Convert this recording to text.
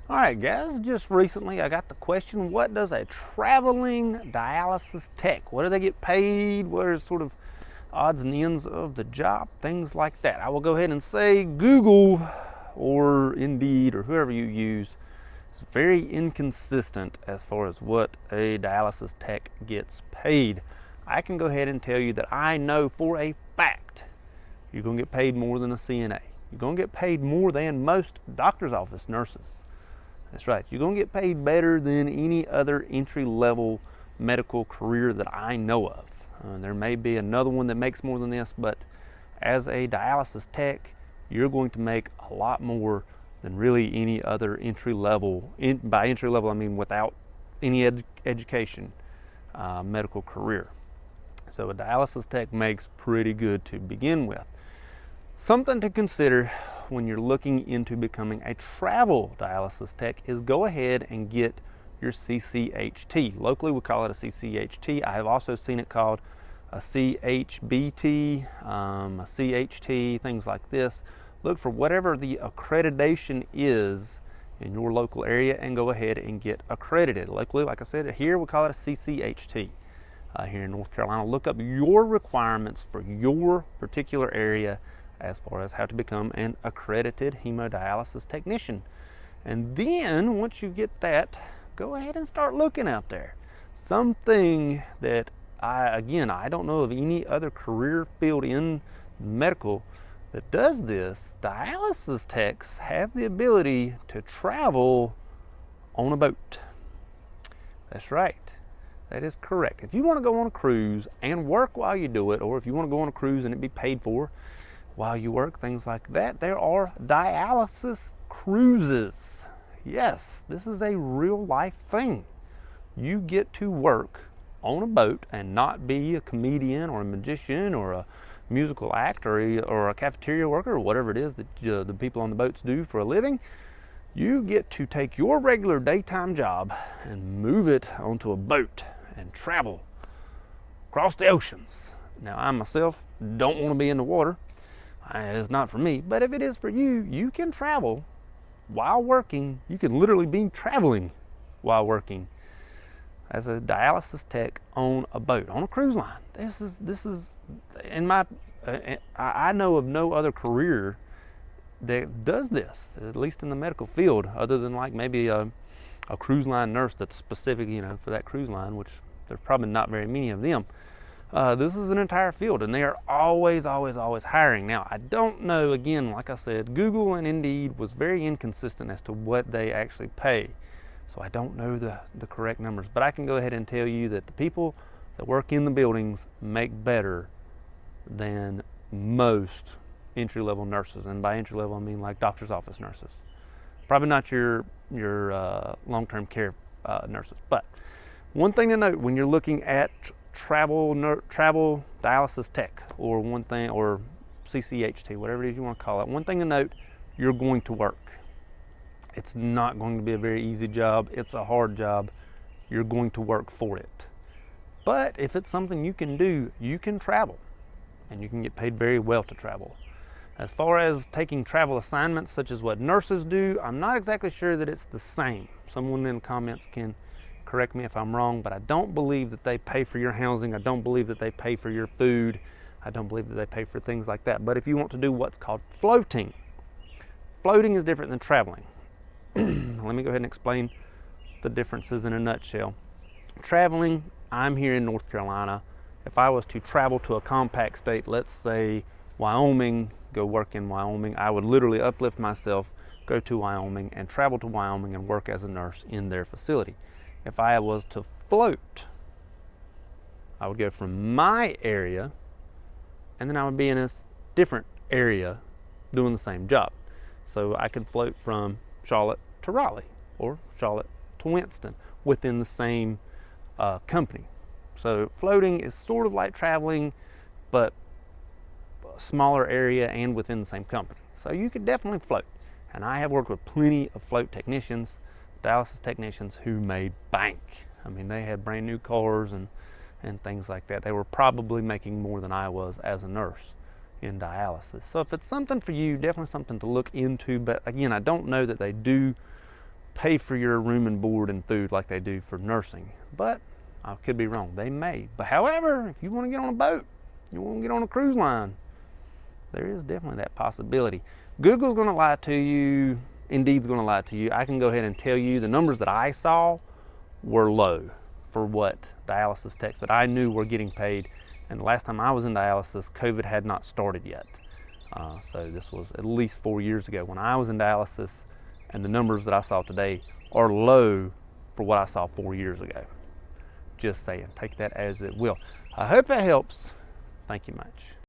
All right, guys, just recently I got the question, what does a traveling dialysis tech, what do they get paid? What are sort of odds and ends of the job? Things like that. I will go ahead and say Google or Indeed or whoever you use is very inconsistent as far as what a dialysis tech gets paid. I can go ahead and tell you that I know for a fact you're going to get paid more than a CNA. You're going to get paid more than most doctor's office nurses. That's right. You're going to get paid better than any other entry-level medical career that I know of. There may be another one that makes more than this, but as a dialysis tech, you're going to make a lot more than really any other entry-level. By entry-level, I mean without any education, medical career. So a dialysis tech makes pretty good to begin with. Something to consider when you're looking into becoming a travel dialysis tech is go ahead and get your CCHT. Locally we call it a CCHT. I have also seen it called a CHBT, a CHT, things like this. Look for whatever the accreditation is in your local area and go ahead and get accredited. Locally, like I said, here we call it a CCHT. Here in North Carolina, look up your requirements for your particular area as far as how to become an accredited hemodialysis technician. And then once you get that, go ahead and start looking out there. Something that I don't know of any other career field in medical that does this. Dialysis techs have the ability to travel on a boat. That's right. That is correct. If you want to go on a cruise and work while you do it, or if you want to go on a cruise and it be paid for while you work, things like that, there are dialysis cruises. Yes, this is a real life thing. You get to work on a boat and not be a comedian or a magician or a musical actor or a cafeteria worker or whatever it is that the people on the boats do for a living. You get to take your regular daytime job and move it onto a boat and travel across the oceans. Now, I myself don't want to be in the water. It's not for me, but if it is for you, you can travel while working. You can literally be traveling while working as a dialysis tech on a boat, on a cruise line. This is in my, I know of no other career that does this, at least in the medical field, other than like maybe a cruise line nurse that's specific, for that cruise line, which there's probably not very many of them. This is an entire field, and they are always hiring. Now, I don't know, again, like I said, Google and Indeed was very inconsistent as to what they actually pay. So I don't know the correct numbers, but I can go ahead and tell you that the people that work in the buildings make better than most entry-level nurses. And by entry-level, I mean like doctor's office nurses. Probably not your long-term care nurses. But one thing to note when you're looking at travel dialysis tech or CCHT, whatever it is you want to call it, one thing to note, you're going to work. It's not going to be a very easy job. It's a hard job. You're going to work for it. But if it's something you can do, you can travel, and you can get paid very well to travel. As far as taking travel assignments such as what nurses do, I'm not exactly sure that it's the same. Someone in the comments can correct me if I'm wrong, but I don't believe that they pay for your housing. I don't believe that they pay for your food. I don't believe that they pay for things like that. But if you want to do what's called floating is different than traveling. Let me go ahead and explain the differences in a nutshell. Traveling, I'm here in North Carolina. If I was to travel to a compact state, let's say Wyoming, go work in Wyoming, I would literally uplift myself, go to Wyoming, and travel to Wyoming and work as a nurse in their facility. If I was to float, I would go from my area, and then I would be in a different area doing the same job. So I could float from Charlotte to Raleigh or Charlotte to Winston within the same company. So floating is sort of like traveling, but a smaller area and within the same company. So you could definitely float. And I have worked with plenty of float technicians, dialysis technicians who made bank. I mean, they had brand new cars and things like that. They were probably making more than I was as a nurse in dialysis. So if it's something for you, definitely something to look into. But again, I don't know that they do pay for your room and board and food like they do for nursing. But I could be wrong. They may. But however, if you want to get on a boat, you want to get on a cruise line, there is definitely that possibility. Google's going to lie to you. Indeed's going to lie to you. I can go ahead and tell you the numbers that I saw were low for what dialysis techs that I knew were getting paid. And the last time I was in dialysis, COVID had not started yet. So this was at least 4 years ago when I was in dialysis, and the numbers that I saw today are low for what I saw 4 years ago. Just saying, take that as it will. I hope that helps. Thank you much.